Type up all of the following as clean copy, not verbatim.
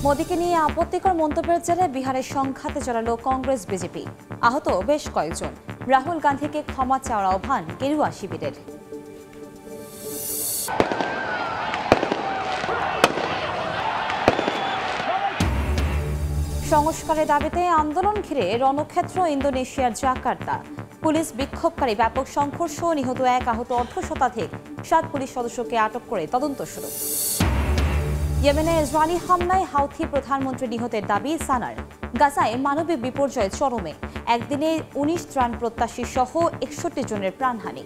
মোদীকে নিয়ে আপত্তিকর মন্তব্যের জেরে বিহারের সংঘাতে জড়ালো কংগ্রেস বিজেপি। আহত বেশ কয়েকজন। রাহুল গান্ধীকে ক্ষমা চাওয়ার আহ্বান গেরুয়া শিবিরের। সংস্কারের দাবিতে আন্দোলন ঘিরে রণক্ষেত্র ইন্দোনেশিয়ার জাকার্তা। পুলিশ বিক্ষোভকারী ব্যাপক সংঘর্ষ, নিহত 1, আহত অর্ধশতাধিক। 7 পুলিশ সদস্যকে আটক করে তদন্ত শুরু। ইয়েমেনে ইসরায়েলি হামলায় হাউথি প্রধানমন্ত্রী নিহতের দাবি সানার। গাজায় মানবিক বিপর্যয় চরমে, একদিনে 19 ত্রাণ প্রত্যাশী সহ 61 জনের প্রাণহানি।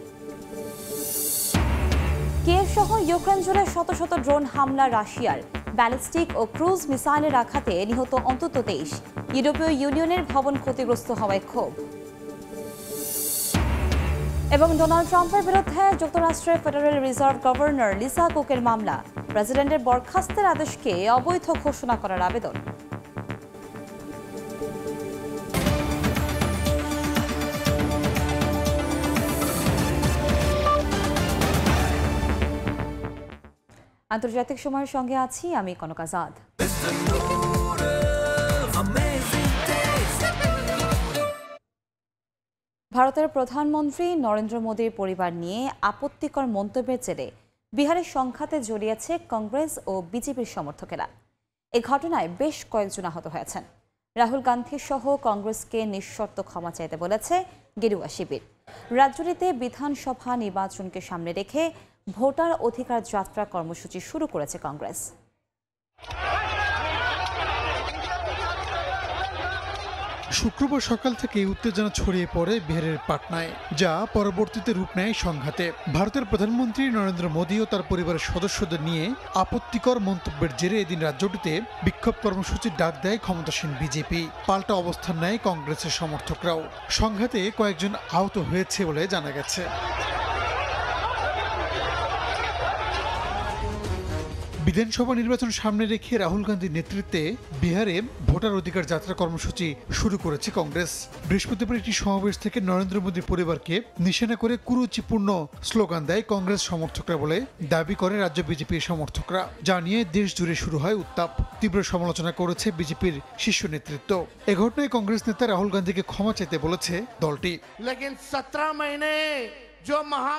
কিয়েভ সহ ইউক্রেন জুড়ে শত শত ড্রোন হামলা রাশিয়ার। ব্যালিস্টিক ও ক্রুজ মিসাইলের আঘাতে নিহত অন্তত 23। ইউরোপীয় ইউনিয়নের ভবন ক্ষতিগ্রস্ত হওয়ায় ক্ষোভ। এবং ডোনাল্ড ট্রাম্পের বিরুদ্ধে যুক্তরাষ্ট্রের ফেডারেল রিজার্ভ গভর্নর লিসা কুকের মামলা। প্রেসিডেন্টের বরখাস্তের আদেশকে অবৈধ ঘোষণা করার আবেদন। আন্তর্জাতিক সময়ের সঙ্গে আছি আমি কনক আজাদ। ভারতের প্রধানমন্ত্রী নরেন্দ্র মোদীর পরিবার নিয়ে আপত্তিকর মন্তব্যের জেরে বিহারের সংঘাতে জড়িয়েছে কংগ্রেস ও বিজেপির সমর্থকেরা। এই ঘটনায় বেশ কয়েকজন আহত হয়েছেন। রাহুল গান্ধী সহ কংগ্রেসকে নিঃশর্ত ক্ষমা চাইতে বলেছে গেরুয়া শিবির। রাজ্যটিতে বিধানসভা নির্বাচনকে সামনে রেখে ভোটার অধিকার যাত্রা কর্মসূচি শুরু করেছে কংগ্রেস। শুক্রবার সকাল থেকে উত্তেজনা ছড়িয়ে পড়ে বিহারের পাটনায়, যা পরবর্তীতে রূপ নেয় সংঘাতে। ভারতের প্রধানমন্ত্রী নরেন্দ্র মোদী ও তার পরিবারের সদস্যদের নিয়ে আপত্তিকর মন্তব্যের জেরে এদিন রাজ্যটিতে বিক্ষোভ কর্মসূচির ডাক দেয় ক্ষমতাসীন বিজেপি। পাল্টা অবস্থান নেয় কংগ্রেসের সমর্থকরাও। সংঘাতে কয়েকজন আহত হয়েছে বলে জানা গেছে। বিধানসভা নির্বাচন সামনে রেখে রাহুল গান্ধীর নেতৃত্বে বিহারে ভোটার অধিকার যাত্রা কর্মসূচি শুরু করেছে কংগ্রেস। বৃহস্পতিবার একটি সমাবেশ থেকে নরেন্দ্র মোদীর পরিবারকে নিশানা করে কুরুচিপূর্ণ স্লোগান দেয় কংগ্রেস সমর্থকরা বলে দাবি করে রাজ্য বিজেপির সমর্থকরা, যা নিয়ে দেশ জুড়ে শুরু হয় উত্তাপ। তীব্র সমালোচনা করেছে বিজেপির শীর্ষ নেতৃত্ব। এ ঘটনায় কংগ্রেস নেতা রাহুল গান্ধীকে ক্ষমা চাইতে বলেছে দলটি।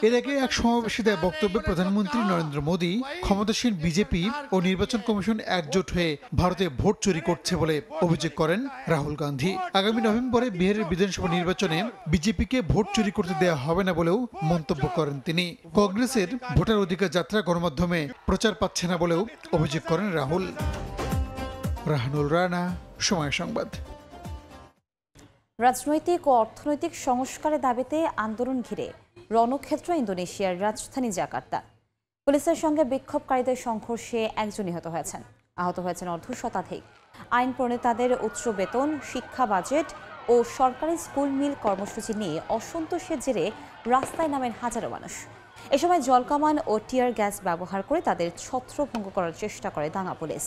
এর আগে এক সমাবেশে দেয় বক্তব্যে প্রধানমন্ত্রী নরেন্দ্র মোদী ক্ষমতাসীন বিজেপি ও নির্বাচন কমিশন একজোট হয়ে ভারতে ভোট চুরি করছে বলে অভিযোগ করেন রাহুল গান্ধী। আগামী নভেম্বরে বিহারের বিধানসভা নির্বাচনে বিজেপিকে ভোট চুরি করতে দেওয়া হবে না বলেও মন্তব্য করেন তিনি। কংগ্রেসের ভোটার অধিকার যাত্রা গণমাধ্যমে প্রচার পাচ্ছে না বলেও অভিযোগ করেন রাহুল। রাহানুল রানা, সময় সংবাদ। রাজনৈতিক ও অর্থনৈতিক সংস্কারের দাবিতে আন্দোলন ঘিরে রণক্ষেত্র ইন্দোনেশিয়ার রাজধানী জাকার্তা। পুলিশের সঙ্গে বিক্ষোভকারীদের সংঘর্ষে একজন নিহত হয়েছেন, আহত হয়েছেন অর্ধশতাধিক। আইন প্রণেতাদের উচ্চ বেতন, শিক্ষা বাজেট ও সরকারি স্কুল মিল কর্মসূচি নিয়ে অসন্তোষের জেরে রাস্তায় নামেন হাজারো মানুষ। এ সময় জলকামান ও টিয়ার গ্যাস ব্যবহার করে তাদের ছত্রভঙ্গ করার চেষ্টা করে দাঙ্গা পুলিশ।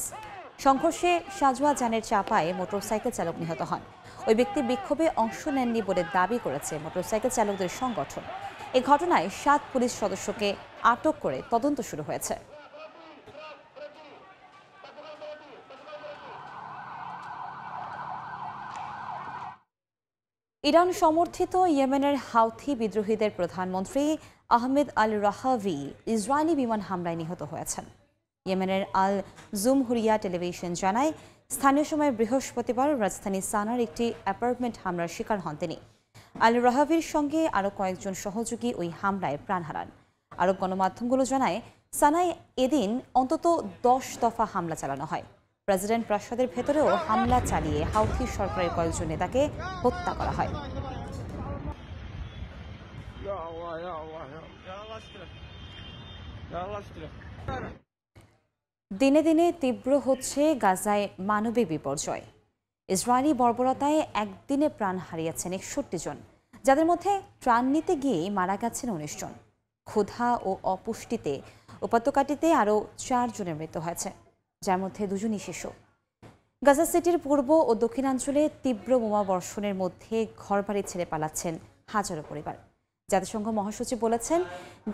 সংঘর্ষে সাজোয়া যানের চাপায় মোটরসাইকেল চালক নিহত হন। ওই ব্যক্তি বিক্ষোভে অংশ নেননি বলে দাবি করেছে মোটরসাইকেল চালকদের সংগঠন। এই ঘটনায় 7 পুলিশ সদস্যকে আটক করে তদন্ত শুরু হয়েছে। ইরান সমর্থিত ইয়েমেনের হাউথি বিদ্রোহীদের প্রধানমন্ত্রী আহমেদ আল রাহাভি ইসরায়েলি বিমান হামলায় নিহত হয়েছেন। ইয়েমেনের আল জুমহুরিয়া টেলিভিশন জানায়, স্থানীয় সময় বৃহস্পতিবার রাজধানী সানার একটি অ্যাপার্টমেন্ট হামলার শিকার হন তিনি। আল রাহাভির সঙ্গে আরও কয়েকজন সহযোগী ওই হামলায় প্রাণ হারান। আরব গণমাধ্যমগুলো জানায়, সানায় এদিন অন্তত 10 দফা হামলা চালানো হয়। প্রেসিডেন্ট প্রাসাদের ভেতরেও হামলা চালিয়ে হাউথি সরকারের কয়েকজন নেতাকে হত্যা করা হয়। দিনে দিনে তীব্র হচ্ছে গাজায় মানবিক বিপর্যয়। ইসরায়েলি বর্বরতায় একদিনে প্রাণ হারিয়েছেন 61 জন, যাদের মধ্যে ত্রাণ নিতে গিয়ে মারা গেছেন 19 জন। ক্ষুধা ও অপুষ্টিতে উপত্যকাটিতে আরও 4 জনের মৃত্যু হয়েছে, যার মধ্যে 2 জনই শিশু। গাজা সিটির পূর্ব ও দক্ষিণাঞ্চলে তীব্র বোমা বর্ষণের মধ্যে ঘরবাড়ি ছেড়ে পালাচ্ছেন হাজারো পরিবার। জাতিসংঘ মহাসচিব বলেছেন,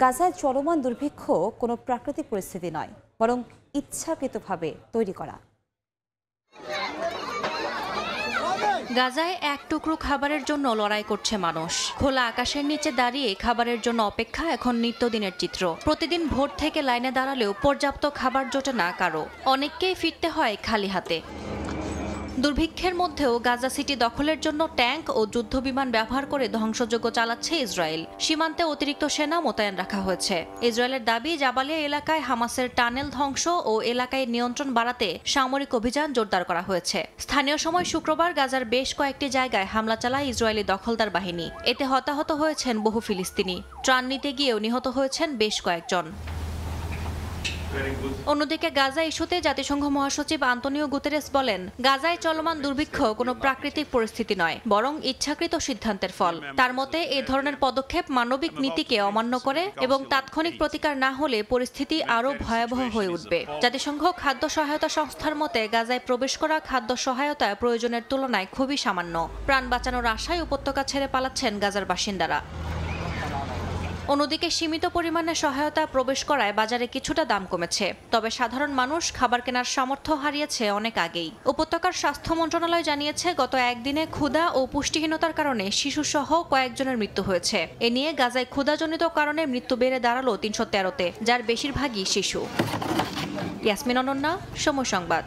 গাজায় চলমান দুর্ভিক্ষ কোনো প্রাকৃতিক পরিস্থিতি নয়, বরং ইচ্ছাকৃতভাবে তৈরি করা। গাজায় এক টুকরো খাবারের জন্য লড়াই করছে মানুষ। খোলা আকাশের নিচে দাঁড়িয়ে খাবারের জন্য অপেক্ষা এখন নিত্যদিনের চিত্র। প্রতিদিন ভোর থেকে লাইনে দাঁড়ালেও পর্যাপ্ত খাবার জোটে না কারো। অনেককেই ফিরতে হয় খালি হাতে। দুর্ভিক্ষের মধ্যেও গাজা সিটি দখলের জন্য ট্যাঙ্ক ও যুদ্ধবিমান ব্যবহার করে ধ্বংসযজ্ঞ চালাচ্ছে ইসরায়েল। সীমান্তে অতিরিক্ত সেনা মোতায়েন রাখা হয়েছে। ইসরায়েলের দাবি, জাবালিয়া এলাকায় হামাসের টানেল ধ্বংস ও এলাকায় নিয়ন্ত্রণ বাড়াতে সামরিক অভিযান জোরদার করা হয়েছে। স্থানীয় সময় শুক্রবার গাজার বেশ কয়েকটি জায়গায় হামলা চালায় ইসরায়েলি দখলদার বাহিনী। এতে হতাহত হয়েছেন বহু ফিলিস্তিনি। ত্রাণ নিতে গিয়েও নিহত হয়েছেন বেশ কয়েকজন। অন্যদিকে গাজা ইস্যুতে জাতিসংঘ মহাসচিব আন্তোনিও গুতেরেস বলেন, গাজায় চলমান দুর্ভিক্ষ কোনো প্রাকৃতিক পরিস্থিতি নয়, বরং ইচ্ছাকৃত সিদ্ধান্তের ফল। তার মতে এ ধরনের পদক্ষেপ মানবিক নীতিকে অমান্য করে এবং তাৎক্ষণিক প্রতিকার না হলে পরিস্থিতি আরও ভয়াবহ হয়ে উঠবে। জাতিসংঘ খাদ্য সহায়তা সংস্থার মতে গাজায় প্রবেশ করা খাদ্য সহায়তা প্রয়োজনের তুলনায় খুবই সামান্য। প্রাণ বাঁচানোর আশায় উপত্যকা ছেড়ে পালাচ্ছেন গাজার বাসিন্দারা। অন্যদিকে সীমিত পরিমাণে সহায়তা প্রবেশ করায় বাজারে কিছুটা দাম কমেছে, তবে সাধারণ মানুষ খাবার কেনার সামর্থ্য হারিয়েছে অনেক আগেই। উপত্যকার স্বাস্থ্য মন্ত্রণালয় জানিয়েছে, গত একদিনে ক্ষুধা ও পুষ্টিহীনতার কারণে শিশুসহ কয়েকজনের মৃত্যু হয়েছে। এ নিয়ে গাজায় ক্ষুধাজনিত কারণে মৃত্যু বেড়ে দাঁড়ালো ৩১৩তে, যার বেশিরভাগই শিশু। ইয়াসমিন অনন্যা, সময় সংবাদ।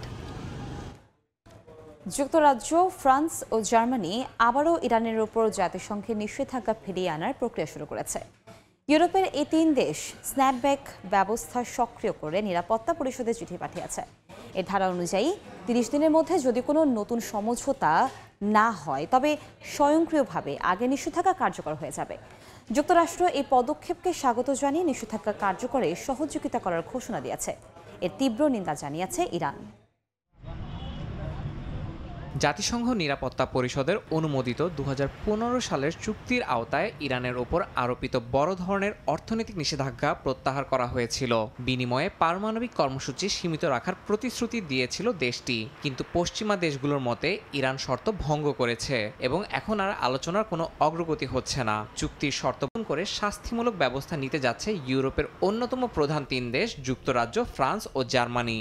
যুক্তরাজ্য, ফ্রান্স ও জার্মানি আবারও ইরানের উপর জাতিসংঘের নিষেধাজ্ঞা ফিরিয়ে আনার প্রক্রিয়া শুরু করেছে। ইউরোপের এই তিন দেশ স্ন্যাপব্যাক ব্যবস্থা সক্রিয় করে নিরাপত্তা পরিষদে চিঠি পাঠিয়েছে। এর ধারা অনুযায়ী ৩০ দিনের মধ্যে যদি কোনো নতুন সমঝোতা না হয়, তবে স্বয়ংক্রিয়ভাবে আগে নিষেধাজ্ঞা কার্যকর হয়ে যাবে। যুক্তরাষ্ট্র এই পদক্ষেপকে স্বাগত জানিয়ে নিষেধাজ্ঞা কার্যকরে সহযোগিতা করার ঘোষণা দিয়েছে। এর তীব্র নিন্দা জানিয়েছে ইরান। জাতিসংঘ নিরাপত্তা পরিষদের অনুমোদিত ২০১৫ সালের চুক্তির আওতায় ইরানের ওপর আরোপিত বড় ধরনের অর্থনৈতিক নিষেধাজ্ঞা প্রত্যাহার করা হয়েছিল। বিনিময়ে পারমাণবিক কর্মসূচি সীমিত রাখার প্রতিশ্রুতি দিয়েছিল দেশটি, কিন্তু পশ্চিমা দেশগুলোর মতে ইরান শর্ত ভঙ্গ করেছে এবং এখন আর আলোচনার কোনো অগ্রগতি হচ্ছে না। চুক্তির শর্ত পূরণ করে শাস্তিমূলক ব্যবস্থা নিতে যাচ্ছে ইউরোপের অন্যতম প্রধান তিন দেশ যুক্তরাজ্য, ফ্রান্স ও জার্মানি।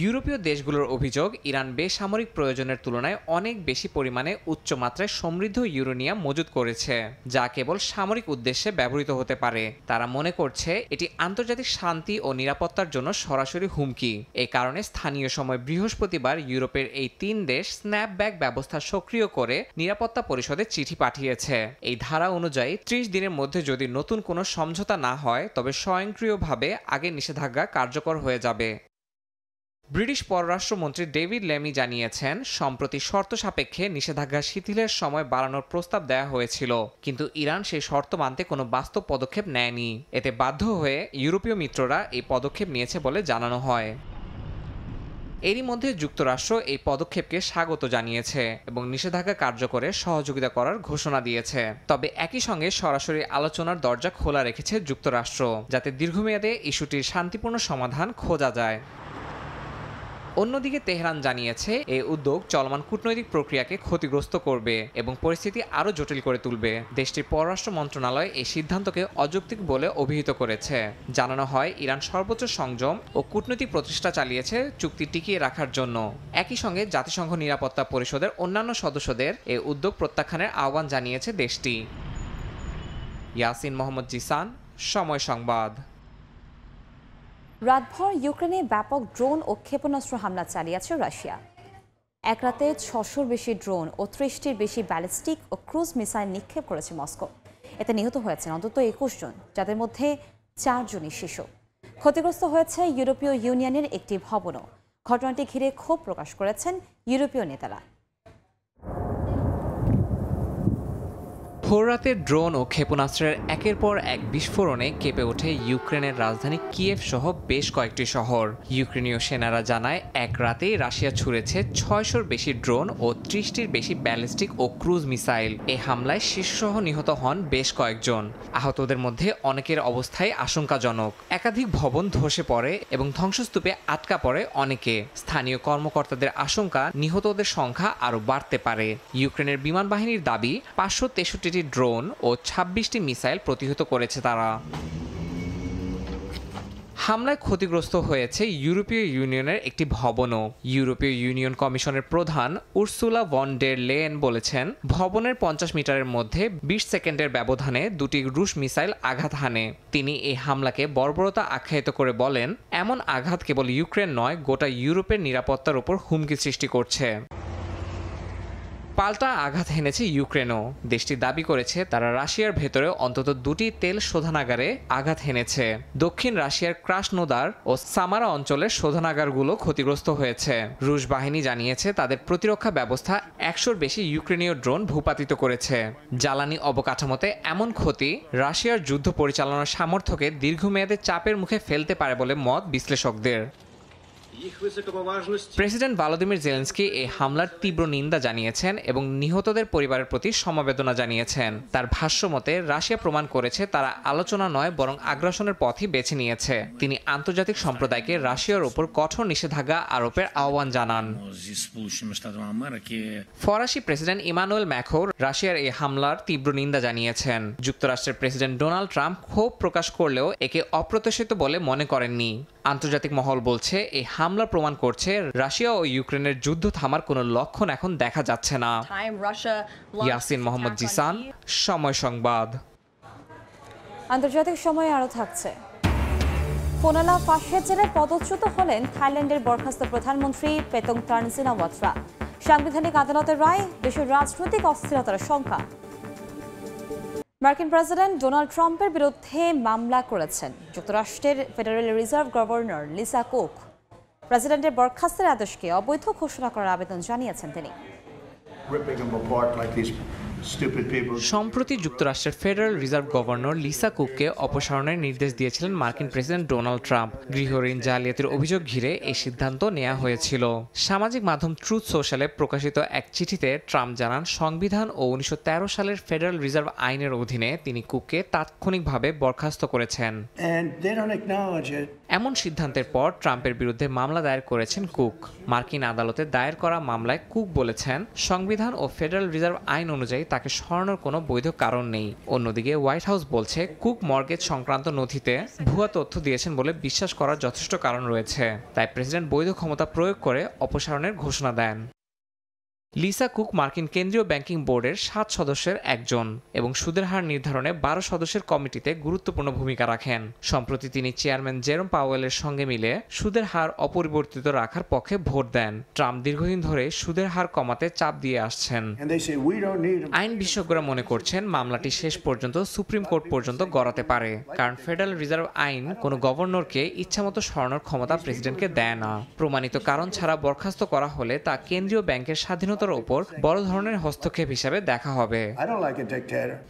ইউরোপীয় দেশগুলোর অভিযোগ, ইরান বেসামরিক প্রয়োজনের তুলনায় অনেক বেশি পরিমাণে উচ্চমাত্রায় সমৃদ্ধ ইউরেনিয়াম মজুত করেছে, যা কেবল সামরিক উদ্দেশ্যে ব্যবহৃত হতে পারে। তারা মনে করছে এটি আন্তর্জাতিক শান্তি ও নিরাপত্তার জন্য সরাসরি হুমকি। এই কারণে স্থানীয় সময় বৃহস্পতিবার ইউরোপের এই তিন দেশ স্ন্যাপব্যাক ব্যবস্থা সক্রিয় করে নিরাপত্তা পরিষদে চিঠি পাঠিয়েছে। এই ধারা অনুযায়ী ৩০ দিনের মধ্যে যদি নতুন কোনো সমঝোতা না হয়, তবে স্বয়ংক্রিয়ভাবে আগের নিষেধাজ্ঞা কার্যকর হয়ে যাবে। ব্রিটিশ পররাষ্ট্রমন্ত্রী ডেভিড লেমি জানিয়েছেন, সম্প্রতি শর্ত সাপেক্ষে নিষেধাজ্ঞা শিথিলের সময় বাড়ানোর প্রস্তাব দেওয়া হয়েছিল, কিন্তু ইরান সেই শর্ত মানতে কোনো বাস্তব পদক্ষেপ নেয়নি। এতে বাধ্য হয়ে ইউরোপীয় মিত্ররা এই পদক্ষেপ নিয়েছে বলে জানানো হয়। এরই মধ্যে যুক্তরাষ্ট্র এই পদক্ষেপকে স্বাগত জানিয়েছে এবং নিষেধাজ্ঞা কার্যকরে সহযোগিতা করার ঘোষণা দিয়েছে। তবে একই সঙ্গে সরাসরি আলোচনার দরজা খোলা রেখেছে যুক্তরাষ্ট্র, যাতে দীর্ঘমেয়াদে ইস্যুটির শান্তিপূর্ণ সমাধান খোঁজা যায়। অন্যদিকে তেহরান জানিয়েছে, এই উদ্যোগ চলমান কূটনৈতিক প্রক্রিয়াকে ক্ষতিগ্রস্ত করবে এবং পরিস্থিতি আরও জটিল করে তুলবে। দেশটির পররাষ্ট্র মন্ত্রণালয় এই সিদ্ধান্তকে অযৌক্তিক বলে অভিহিত করেছে। জানানো হয়, ইরান সর্বোচ্চ সংযম ও কূটনৈতিক প্রচেষ্টা চালিয়েছে চুক্তি টিকিয়ে রাখার জন্য। একই সঙ্গে জাতিসংঘ নিরাপত্তা পরিষদের অন্যান্য সদস্যদের এই উদ্যোগ প্রত্যাখ্যানের আহ্বান জানিয়েছে দেশটি। ইয়াসিন মোহাম্মদ জিসান, সময় সংবাদ। রাতভর ইউক্রেনে ব্যাপক ড্রোন ও ক্ষেপণাস্ত্র হামলা চালিয়েছে রাশিয়া। এক রাতে ৬০০-র বেশি ড্রোন ও ৩০টির বেশি ব্যালিস্টিক ও ক্রুজ মিসাইল নিক্ষেপ করেছে মস্কো। এতে নিহত হয়েছেন অন্তত ২১ জন, যাদের মধ্যে ৪ জনই শিশু। ক্ষতিগ্রস্ত হয়েছে ইউরোপীয় ইউনিয়নের একটি ভবনও। ঘটনাটি ঘিরে ক্ষোভ প্রকাশ করেছেন ইউরোপীয় নেতারা। ভোররাতে ড্রোন ও ক্ষেপণাস্ত্রের একের পর এক বিস্ফোরণে কেঁপে ওঠে ইউক্রেনের রাজধানী কিয়েভ সহ বেশ কয়েকটি শহর। ইউক্রেনীয় সেনারা জানায়, এক রাতেই রাশিয়া ছুড়েছে ৬০০-র বেশি ড্রোন ও ৩০টির বেশি ব্যালিস্টিক ও ক্রুজ মিসাইল। এই হামলায় শিশুসহ নিহত হন বেশ কয়েকজন। আহতদের মধ্যে অনেকের অবস্থাই আশঙ্কাজনক। একাধিক ভবন ধসে পড়ে এবং ধ্বংসস্তূপে আটকা পড়ে অনেকে। স্থানীয় কর্মকর্তাদের আশঙ্কা, নিহতদের সংখ্যা আরও বাড়তে পারে। ইউক্রেনের বিমান বাহিনীর দাবি, ৫৬৩ ড্রোন ও ২৬টি মিসাইল প্রতিহত করেছে তারা। হামলায় ক্ষতিগ্রস্ত হয়েছে ইউরোপীয় ইউনিয়নের একটি ভবনও। ইউরোপীয় ইউনিয়ন কমিশনের প্রধান উর্সুলা ভন ডের লেয়েন বলেছেন, ভবনের 50 মিটারের মধ্যে 20 সেকেন্ডের ব্যবধানে দুটি রুশ মিসাইল আঘাত হানে। তিনি এই হামলাকে বর্বরতা আখ্যায়িত করে বলেন, এমন আঘাত কেবল ইউক্রেন নয়, গোটা ইউরোপের নিরাপত্তার উপর হুমকি সৃষ্টি করছে। পাল্টা আঘাত হেনেছে ইউক্রেনও। দেশটি দাবি করেছে তারা রাশিয়ার ভেতরে অন্তত 2টি তেল শোধনাগারে আঘাত হেনেছে। দক্ষিণ রাশিয়ার ক্রাসনোদার ও সামারা অঞ্চলের শোধনাগারগুলো ক্ষতিগ্রস্ত হয়েছে। রুশ বাহিনী জানিয়েছে তাদের প্রতিরক্ষা ব্যবস্থা 100-র বেশি ইউক্রেনীয় ড্রোন ভূপাতিত করেছে। জ্বালানি অবকাঠামোতে এমন ক্ষতি রাশিয়ার যুদ্ধ পরিচালনার সামর্থ্যকে দীর্ঘমেয়াদে চাপের মুখে ফেলতে পারে বলে মত বিশ্লেষকদের। প্রেসিডেন্ট ভলোদিমির জেলেনস্কি এই হামলার তীব্র নিন্দা জানিয়েছেন এবং নিহতদের পরিবারের প্রতি সমবেদনা জানিয়েছেন। তার ভাষ্যমতে রাশিয়া প্রমাণ করেছে তারা আলোচনা নয় বরং আগ্রাসনের পথই বেছে নিয়েছে। তিনি আন্তর্জাতিক সম্প্রদায়কে রাশিয়ার উপর কঠোর নিষেধাজ্ঞা আরোপের আহ্বান জানান। ফরাসি প্রেসিডেন্ট ইমানুয়েল ম্যাক্রো রাশিয়ার এই হামলার তীব্র নিন্দা জানিয়েছেন। যুক্তরাষ্ট্রের প্রেসিডেন্ট ডোনাল্ড ট্রাম্প ক্ষোভ প্রকাশ করলেও একে অপ্রত্যাশিত বলে মনে করেননি। আন্তর্জাতিক মহল বলছে এই হামলা প্রমাণ করছে রাশিয়া ও ইউক্রেনের যুদ্ধ থামার কোনো লক্ষণ এখন দেখা যাচ্ছে না। ইয়াসিন মোহাম্মদ জিসান, সময় সংবাদ। আন্তর্জাতিক সময় আরও থাকছে। ফোনালা ফাঁসের জেরে পদচ্যুত হলেন থাইল্যান্ডের বরখাস্ত প্রধানমন্ত্রী পেতংতান সিনাওয়াত্রা। সাংবিধানিক আদালতের রায় দেশের রাজনৈতিক অস্থিরতার সংখ্যা। মার্কিন প্রেসিডেন্ট ডোনাল্ড ট্রাম্পের বিরুদ্ধে মামলা করেছেন যুক্তরাষ্ট্রের federal reserve governor Lisa cook. প্রেসিডেন্টের বরখাস্তের আদেশকে অবৈধ ঘোষণা করার আবেদন জানিয়েছেন তিনি। সম্প্রতি যুক্তরাষ্ট্রের ফেডারেল রিজার্ভ গভর্নর লিসা কুককে অপসারণের নির্দেশ দিয়েছিলেন মার্কিন প্রেসিডেন্ট ডোনাল্ড ট্রাম্প। গৃহঋণ জালিয়াতির অভিযোগ ঘিরে এই সিদ্ধান্ত নেওয়া হয়েছিল। সামাজিক মাধ্যম ট্রুথ সোশ্যালে প্রকাশিত এক চিঠিতে ট্রাম্প জানান, সংবিধান ও 1913 সালের ফেডারেল রিজার্ভ আইনের অধীনে তিনি কুককে তাৎক্ষণিকভাবে বরখাস্ত করেছেন। এমন সিদ্ধান্তের পর ট্রাম্পের বিরুদ্ধে মামলা দায়ের করেছেন কুক। মার্কিন আদালতে দায়ের করা মামলায় কুক বলেছেন, সংবিধান ও ফেডারেল রিজার্ভ আইন অনুযায়ী তাকে সরানোর কোনো বৈধ কারণ নেই। অন্যদিকে হোয়াইট হাউস বলছে কুক মর্গেজ সংক্রান্ত নথিতে ভুয়া তথ্য দিয়েছেন বলে বিশ্বাস করার যথেষ্ট কারণ রয়েছে। তাই প্রেসিডেন্ট বৈধ ক্ষমতা প্রয়োগ করে অপসারণের ঘোষণা দেন। লিসা কুক মার্কিন কেন্দ্রীয় ব্যাংকিং বোর্ডের 7 সদস্যের একজন এবং সুদের হার নির্ধারণে 12 সদস্যের কমিটিতে গুরুত্বপূর্ণ ভূমিকা রাখেন। সম্প্রতি তিনি চেয়ারম্যান জেরোম পাওয়েলের সঙ্গে মিলে সুদের হার অপরিবর্তিত রাখার পক্ষে ভোট দেন। ট্রাম্প দীর্ঘদিন ধরে সুদের হার কমাতে চাপ দিয়ে আসছেন। আইন বিশেষজ্ঞরা মনে করছেন মামলাটি শেষ পর্যন্ত সুপ্রিম কোর্ট পর্যন্ত গড়াতে পারে, কারণ ফেডারেল রিজার্ভ আইন কোনো গভর্নরকে ইচ্ছামতো সরানোর ক্ষমতা প্রেসিডেন্টকে দেয় না। প্রমাণিত কারণ ছাড়া বরখাস্ত করা হলে তা কেন্দ্রীয় ব্যাংকের স্বাধীনতার উপর বড় ধরনের হস্তক্ষেপ হিসেবে দেখা হবে।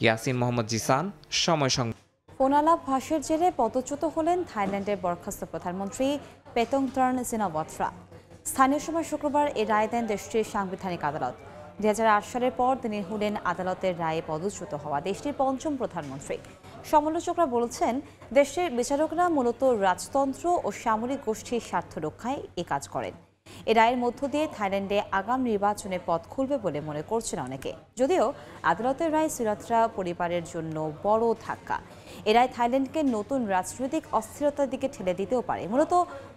ইয়াসিন মোহাম্মদ জিসান, সময় সংবাদ। ফোনালা ফাঁসের জেরে পদচ্যুত হলেন থাইল্যান্ডের বরখাস্ত প্রধানমন্ত্রী পেতংতান সিনাওয়াত্রা। স্থানীয় সময় শুক্রবার এই রায় দেন দেশটির সাংবিধানিক আদালত। 2008 সালের পর তিনি হলেন আদালতের রায়ে পদচ্যুত হওয়া দেশটির 5ম প্রধানমন্ত্রী। সমালোচকরা বলছেন, দেশটির বিচারকরা মূলত রাজতন্ত্র ও সামরিক গোষ্ঠীর স্বার্থ রক্ষায় এ কাজ করেন। এ রায়ের মধ্য দিয়ে থাইল্যান্ডে আগাম নির্বাচনে পথ খুলবে বলে মনে করছেন অনেকে। যদিও আদালতের রায় সিনাওয়াত্রা পরিবারের জন্য বড় ধাক্কা। এ রায় থাইল্যান্ডকে নতুন রাজনৈতিক অস্থিরতার দিকে ঠেলে দিতেও পারে। মূলত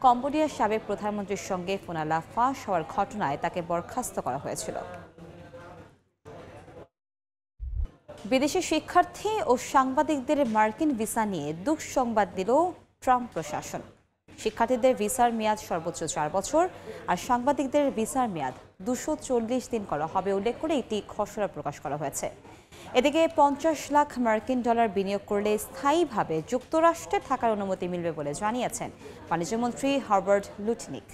কম্বোডিয়ার সাবেক প্রধানমন্ত্রীর সঙ্গে ফোনালা ফাঁস হওয়ার ঘটনায় তাকে বরখাস্ত করা হয়েছিল। বিদেশি শিক্ষার্থী ও সাংবাদিকদের মার্কিন ভিসা নিয়ে দুঃসংবাদ দিল ট্রাম্প প্রশাসন। শিক্ষার্থীদের ভিসার মেয়াদ সর্বোচ্চ 4 বছর আর সাংবাদিকদের ভিসার মেয়াদ 240 দিন করা হবে উল্লেখ করে একটি খসড়া প্রকাশ করা হয়েছে। এদিকে 50 লাখ মার্কিন ডলার বিনিয়োগ করলে স্থায়ীভাবে যুক্তরাষ্ট্রে থাকার অনুমতি মিলবে বলে জানিয়েছেন বাণিজ্যমন্ত্রী হার্বার্ট লুটনিক।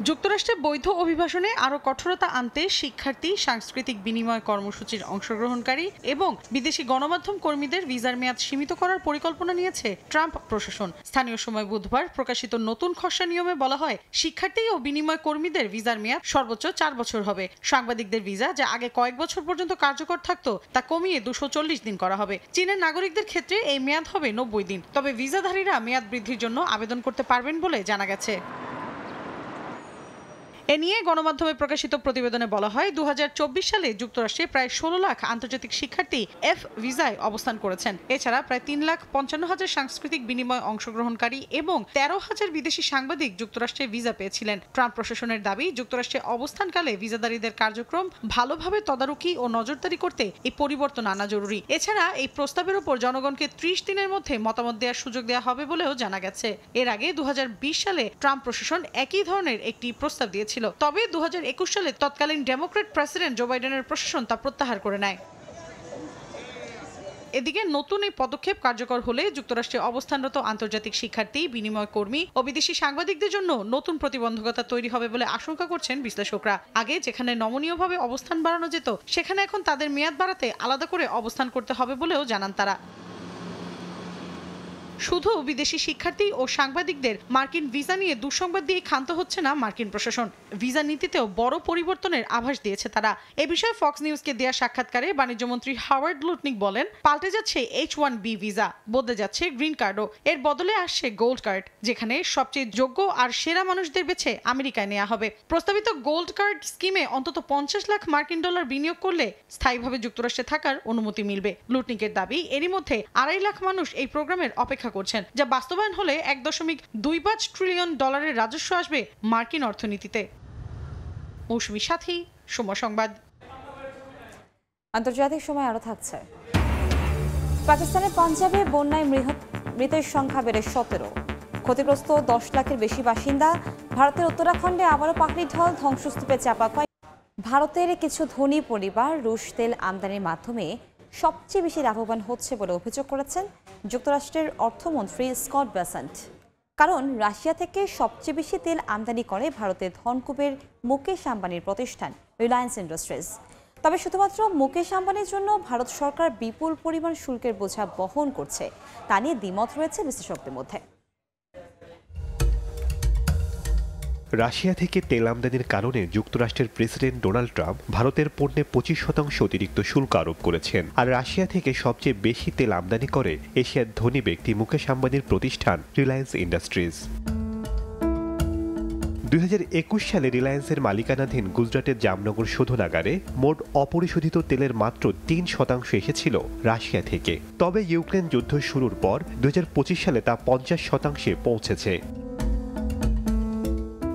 যুক্তরাষ্ট্রে বৈধ অভিবাসনে আরও কঠোরতা আনতে শিক্ষার্থী, সাংস্কৃতিক বিনিময় কর্মসূচির অংশগ্রহণকারী এবং বিদেশি গণমাধ্যম কর্মীদের ভিসার মেয়াদ সীমিত করার পরিকল্পনা নিয়েছে ট্রাম্প প্রশাসন। স্থানীয় সময় বুধবার প্রকাশিত নতুন খসড়া নিয়মে বলা হয়, শিক্ষার্থী ও বিনিময় কর্মীদের ভিসার মেয়াদ সর্বোচ্চ 4 বছর হবে। সাংবাদিকদের ভিসা, যা আগে কয়েক বছর পর্যন্ত কার্যকর থাকতো, তা কমিয়ে 240 দিন করা হবে। চীনের নাগরিকদের ক্ষেত্রে এই মেয়াদ হবে 90 দিন। তবে ভিসাধারীরা মেয়াদ বৃদ্ধির জন্য আবেদন করতে পারবেন বলে জানা গেছে। এ নিয়ে গণমাধ্যমে প্রকাশিত প্রতিবেদনে বলা হয় 2024 সালে যুক্তরাষ্ট্রে প্রায় 16 লাখ আন্তর্জাতিক শিক্ষার্থী এফ ভিসায় অবস্থান করেছেন। এছাড়া প্রায় 3,55,000 সাংস্কৃতিক বিনিময় অংশগ্রহণকারী এবং 13,000 বিদেশি সাংবাদিক যুক্তরাষ্ট্রে ভিসা পেয়েছিলেন। ট্রাম্প প্রশাসনের দাবি, যুক্তরাষ্ট্রে অবস্থানকালে ভিসাদারীদের কার্যক্রম ভালোভাবে তদারকি ও নজরদারি করতে এই পরিবর্তন আনা জরুরি। এছাড়া এই প্রস্তাবের উপর জনগণকে 30 দিনের মধ্যে মতামত দেওয়ার সুযোগ দেওয়া হবে বলেও জানা গেছে। এর আগে 2020 সালে ট্রাম্প প্রশাসন একই ধরনের একটি প্রস্তাব দিয়েছিল। তবে 2021 সালে তৎকালীন ডেমোক্র্যাট প্রেসিডেন্ট জো বাইডেনের প্রশাসন তা প্রত্যাহার করে নেয়। এদিকে নতুন এই পদক্ষেপ কার্যকর হলে যুক্তরাষ্ট্রে অবস্থানরত আন্তর্জাতিক শিক্ষার্থী, বিনিময় কর্মী ও বিদেশি সাংবাদিকদের জন্য নতুন প্রতিবন্ধকতা তৈরি হবে বলে আশঙ্কা করছেন বিশ্লেষকরা। আগে যেখানে নমনীয়ভাবে অবস্থান বাড়ানো যেত, সেখানে এখন তাদের মেয়াদ বাড়াতে আলাদা করে অবস্থান করতে হবে বলেও জানান তারা। শুধু বিদেশি শিক্ষার্থী ও সাংবাদিকদের মার্কিন ভিসা নিয়ে দুঃসংবাদ দিয়ে ক্ষান্ত হচ্ছে না মার্কিন প্রশাসন। ভিসা নীতিতেও বড় পরিবর্তনের আভাস দিয়েছে তারা। এ বিষয়ে ফক্স নিউজকে দেয়া সাক্ষাৎকারে বাণিজ্যমন্ত্রী হাওয়ার্ড লুটনিক বলেন, পাল্টে যাচ্ছে H-1B ভিসা, বদলে যাচ্ছে গ্রিন কার্ডও। এর বদলে আসছে গোল্ড কার্ড, যেখানে সবচেয়ে যোগ্য আর সেরা মানুষদের বেছে আমেরিকায় নেওয়া হবে। প্রস্তাবিত গোল্ড কার্ড স্কিমে অন্তত 50 লাখ মার্কিন ডলার বিনিয়োগ করলে স্থায়ীভাবে যুক্তরাষ্ট্রে থাকার অনুমতি মিলবে। লুটনিকের দাবি, এরই মধ্যে 2.5 লাখ মানুষ এই প্রোগ্রামের অপেক্ষা করছেন, যা বাস্তবায়ন হলে $1.25 ট্রিলিয়ন রাজস্ব আসবে মার্কিন অর্থনীতিতে। মৌসুমী সাথী, সময় সংবাদ। আন্তর্জাতিক সময় আরো থাকছে। পাকিস্তানের পাঞ্জাবে বন্যায় মৃতের সংখ্যা বেড়ে 17, ক্ষতিগ্রস্ত 10 লাখের বেশি বাসিন্দা। ভারতের উত্তরাখণ্ডে আবারও পাহাড়ি ঢল, ধ্বংসস্তূপে চাপা কয়েক। ভারতের কিছু ধনী পরিবার রুশ তেল আমদানির মাধ্যমে সবচেয়ে বেশি লাভবান হচ্ছে বলে অভিযোগ করেছেন যুক্তরাষ্ট্রের অর্থমন্ত্রী স্কট বেসেন্ট। কারণ রাশিয়া থেকে সবচেয়ে বেশি তেল আমদানি করে ভারতের ধনকুবের মুকেশ আম্বানির প্রতিষ্ঠান রিলায়েন্স ইন্ডাস্ট্রিজ। তবে শুধুমাত্র মুকেশ আম্বানির জন্য ভারত সরকার বিপুল পরিমাণ শুল্কের বোঝা বহন করছে, তা নিয়ে দ্বিমত রয়েছে বিশ্লেষকদের মধ্যে। রাশিয়া থেকে তেল আমদানির কারণে যুক্তরাষ্ট্রের প্রেসিডেন্ট ডোনাল্ড ট্রাম্প ভারতের পণ্যে 25% অতিরিক্ত শুল্ক আরোপ করেছেন। আর রাশিয়া থেকে সবচেয়ে বেশি তেল আমদানি করে এশিয়ার ধনী ব্যক্তি মুকেশ আম্বানির প্রতিষ্ঠান রিলায়েন্স ইন্ডাস্ট্রিজ। 2021 সালে রিলায়েন্সের মালিকানাধীন গুজরাটের জামনগর শোধনাগারে মোট অপরিশোধিত তেলের মাত্র 3% এসেছিল রাশিয়া থেকে। তবে ইউক্রেন যুদ্ধ শুরুর পর 2025 সালে তা 50% পৌঁছেছে।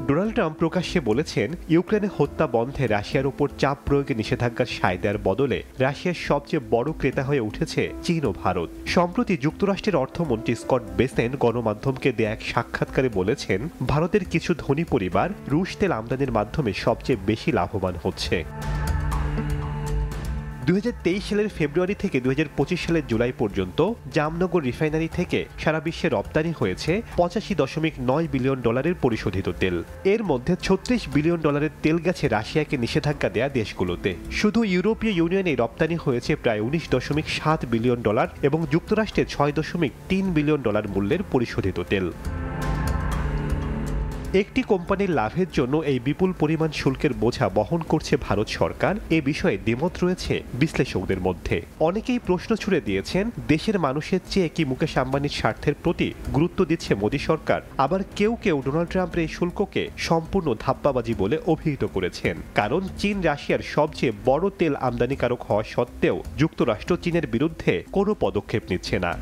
ডোনাল্ড ট্রাম্প প্রকাশ্যে বলেছেন, ইউক্রেনে হত্যা বন্ধে রাশিয়ার উপর চাপ প্রয়োগে নিষেধাজ্ঞার সায় দেওয়ার বদলে রাশিয়ার সবচেয়ে বড় ক্রেতা হয়ে উঠেছে চীন ও ভারত। সম্প্রতি যুক্তরাষ্ট্রের অর্থমন্ত্রী স্কট বেসেন্ট গণমাধ্যমকে দেয়া এক সাক্ষাৎকারে বলেছেন, ভারতের কিছু ধনী পরিবার রুশ তেল আমদানির মাধ্যমে সবচেয়ে বেশি লাভবান হচ্ছে। 2023 সালের ফেব্রুয়ারি থেকে 2025 সালের জুলাই পর্যন্ত জামনগর রিফাইনারি থেকে সারা বিশ্বে রপ্তানি হয়েছে $85.9 বিলিয়ন পরিশোধিত তেল। এর মধ্যে $36 বিলিয়ন তেল গেছে রাশিয়াকে নিষেধাজ্ঞা দেয়া দেশগুলোতে। শুধু ইউরোপীয় ইউনিয়নে রপ্তানি হয়েছে প্রায় $19.7 বিলিয়ন এবং যুক্তরাষ্ট্রে $6.3 বিলিয়ন মূল্যের পরিশোধিত তেল। একটি কোম্পানির লাভের জন্য এই বিপুল পরিমাণ শুল্কের বোঝা বহন করছে ভারত সরকার, এ বিষয়ে দ্বিমত রয়েছে বিশ্লেষকদের মধ্যে। অনেকেই প্রশ্ন ছুড়ে দিয়েছেন, দেশের মানুষের চেয়ে কি মুকেশ আম্বানির স্বার্থের প্রতি গুরুত্ব দিচ্ছে মোদী সরকার? আবার কেউ কেউ ডোনাল্ড ট্রাম্পের এই শুল্ককে সম্পূর্ণ ধাপ্পাবাজি বলে অভিহিত করেছেন। কারণ চীন রাশিয়ার সবচেয়ে বড় তেল আমদানিকারক হওয়া সত্ত্বেও যুক্তরাষ্ট্র চীনের বিরুদ্ধে কোনো পদক্ষেপ নিচ্ছে না।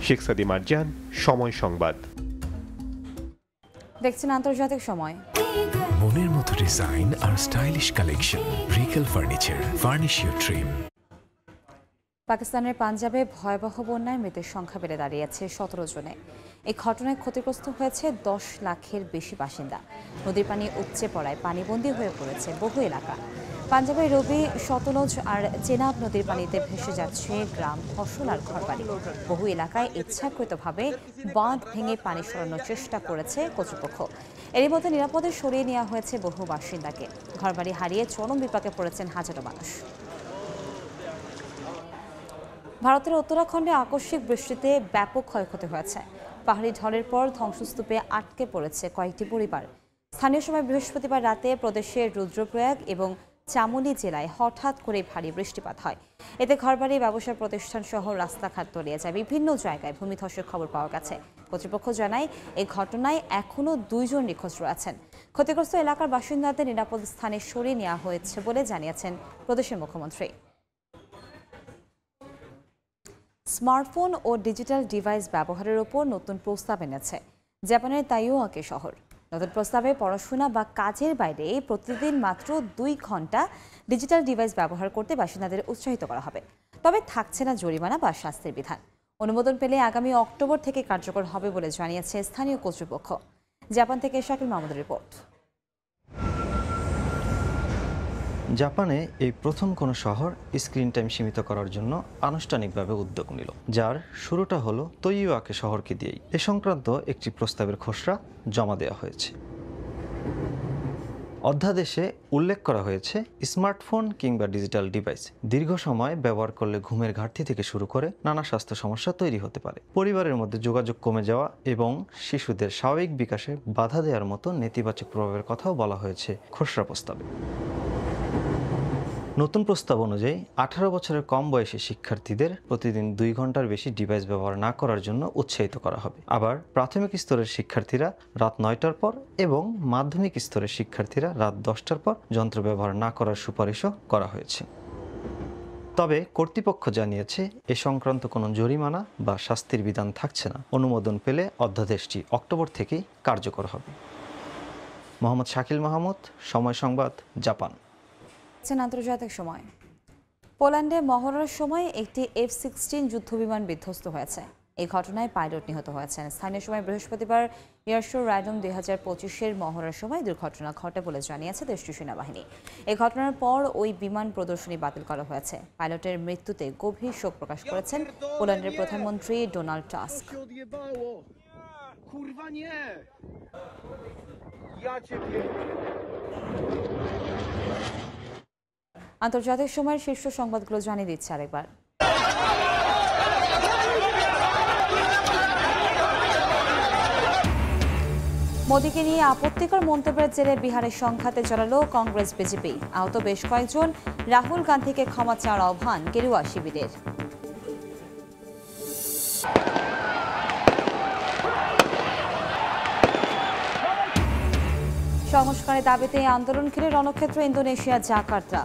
শেখ সাদি মারজান, সময় সংবাদ। দেখছেন আন্তর্জাতিক সময়। মনের মতো ডিজাইন আর stylish collection, Regal furniture, furnish your dream. পাকিস্তানের পাঞ্জাবে ভয়াবহ বন্যায় মৃতের সংখ্যা বেড়ে দাঁড়িয়েছে 17 জনে। এই ঘটনায় ক্ষতিগ্রস্ত হয়েছে 10 লাখের বেশি বাসিন্দা। নদীর পানি উপচে পড়ায় পানিবন্দী হয়ে পড়েছে বহু এলাকা। পাঞ্জাবের রবি, সতলজ আর চেনাব নদীর পানিতে ভেসে যাচ্ছে গ্রাম, ফসল আর ঘরবাড়ি। বহু এলাকায় ইচ্ছাকৃতভাবে বাঁধ ভেঙে পানি সরানোর চেষ্টা করেছে কর্তৃপক্ষ। এরই মধ্যে নিরাপদে সরিয়ে নেওয়া হয়েছে বহু বাসিন্দাকে। ঘরবাড়ি হারিয়ে চরম বিপাকে পড়েছেন হাজারো মানুষ। ভারতের উত্তরাখণ্ডে আকস্মিক বৃষ্টিতে ব্যাপক ক্ষয়ক্ষতি হয়েছে। পাহাড়ি ঢলের পর ধ্বংসস্তূপে আটকে পড়েছে কয়েকটি পরিবার। স্থানীয় সময় বৃহস্পতিবার রাতে প্রদেশের রুদ্রপ্রয়াগ এবং চামুলি জেলায় হঠাৎ করে ভারী বৃষ্টিপাত হয়। এতে ঘরবাড়ি, ব্যবসা প্রতিষ্ঠান সহ রাস্তাঘাট তলিয়ে যায়। বিভিন্ন জায়গায় ভূমিধসের খবর পাওয়া গেছে। কর্তৃপক্ষ জানায় এই ঘটনায় এখনও 2 জন নিখোঁজ রয়েছেন। ক্ষতিগ্রস্ত এলাকার বাসিন্দাদের নিরাপদ স্থানে সরিয়ে নেওয়া হয়েছে বলে জানিয়েছেন প্রদেশের মুখ্যমন্ত্রী। স্মার্টফোন ও ডিজিটাল ডিভাইস ব্যবহারের উপর নতুন প্রস্তাব এনেছে জাপানের তাইওয়াকে শহর। নতুন প্রস্তাবে পড়াশোনা বা কাজের বাইরে প্রতিদিন মাত্র 2 ঘন্টা ডিজিটাল ডিভাইস ব্যবহার করতে বাসিন্দাদের উৎসাহিত করা হবে। তবে থাকছে না জরিমানা বা শাস্তির বিধান। অনুমোদন পেলে আগামী অক্টোবর থেকে কার্যকর হবে বলে জানিয়েছে স্থানীয় কর্তৃপক্ষ। জাপান থেকে শাকিল মাহমুদের রিপোর্ট। জাপানে এই প্রথম কোনো শহর স্ক্রিন টাইম সীমিত করার জন্য আনুষ্ঠানিকভাবে উদ্যোগ নিল, যার শুরুটা হলো তোইওয়াকে শহরকে দিয়েই। এ সংক্রান্ত একটি প্রস্তাবের খসড়া জমা দেওয়া হয়েছে। অধ্যাদেশে উল্লেখ করা হয়েছে, স্মার্টফোন কিংবা ডিজিটাল ডিভাইস দীর্ঘ সময় ব্যবহার করলে ঘুমের ঘাটতি থেকে শুরু করে নানা স্বাস্থ্য সমস্যা তৈরি হতে পারে। পরিবারের মধ্যে যোগাযোগ কমে যাওয়া এবং শিশুদের স্বাভাবিক বিকাশে বাধা দেওয়ার মতো নেতিবাচক প্রভাবের কথাও বলা হয়েছে খসড়া প্রস্তাবে। নতুন প্রস্তাব অনুযায়ী 18 বছরের কম বয়সী শিক্ষার্থীদের প্রতিদিন 2 ঘন্টার বেশি ডিভাইস ব্যবহার না করার জন্য উৎসাহিত করা হবে। আবার প্রাথমিক স্তরের শিক্ষার্থীরা রাত 9টার পর এবং মাধ্যমিক স্তরের শিক্ষার্থীরা রাত 10টার পর যন্ত্র ব্যবহার না করার সুপারিশও করা হয়েছে। তবে কর্তৃপক্ষ জানিয়েছে এ সংক্রান্ত কোনো জরিমানা বা শাস্তির বিধান থাকছে না। অনুমোদন পেলে অধ্যাদেশটি অক্টোবর থেকেই কার্যকর হবে। মোহাম্মদ শাকিল মাহমুদ, সময় সংবাদ, জাপান। আন্তর্জাতিক সময়। পোল্যান্ডে মহড়ার সময় একটি F-16 যুদ্ধবিমান বিধ্বস্ত হয়েছে। এই ঘটনায় পাইলট নিহত হয়েছেন। স্থানীয় সময় বৃহস্পতিবার এয়ারশো রাইডম 2025-এর মহড়ার সময় দুর্ঘটনা ঘটে বলে জানিয়েছে দেশটির সেনাবাহিনী। এই ঘটনার পর ওই বিমান প্রদর্শনী বাতিল করা হয়েছে। পাইলটের মৃত্যুতে গভীর শোক প্রকাশ করেছেন পোল্যান্ডের প্রধানমন্ত্রী ডোনাল্ড টাস্ক। আন্তর্জাতিক সময়ের শীর্ষ সংবাদগুলো জানিয়ে দিচ্ছে আরেকবার। মোদীকে নিয়ে আপত্তিকর মন্তব্যের জেরে বিহারের সংঘাতে জড়ালো কংগ্রেস বিজেপি। আহত বেশ কয়েকজন। রাহুল গান্ধীকে ক্ষমা চাওয়ার আহ্বান গেরুয়া শিবিরের। সংস্কারের দাবিতে আন্দোলন ঘিরে রণক্ষেত্র ইন্দোনেশিয়ার জাকার্তা।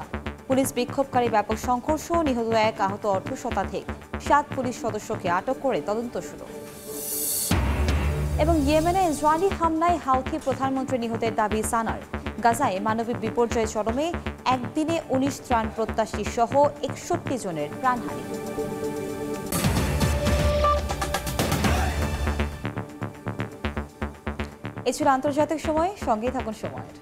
পুলিশ বিক্ষোভকারী ব্যাপক সংঘর্ষ, নিহত 1, আহত অর্ধশতাধিক। 7 পুলিশ সদস্যকে আটক করে তদন্ত শুরু। এবং ইয়েমেনে ইসরায়েলি হামলায় হাউথি প্রধানমন্ত্রী নিহতের দাবি সানার। গাজায় মানবিক বিপর্যয় চরমে, একদিনে 19 ত্রাণ প্রত্যাশী সহ 61 জনের প্রাণহানি। এ ছিল আন্তর্জাতিক সময়। সঙ্গেই থাকুন সময়ের।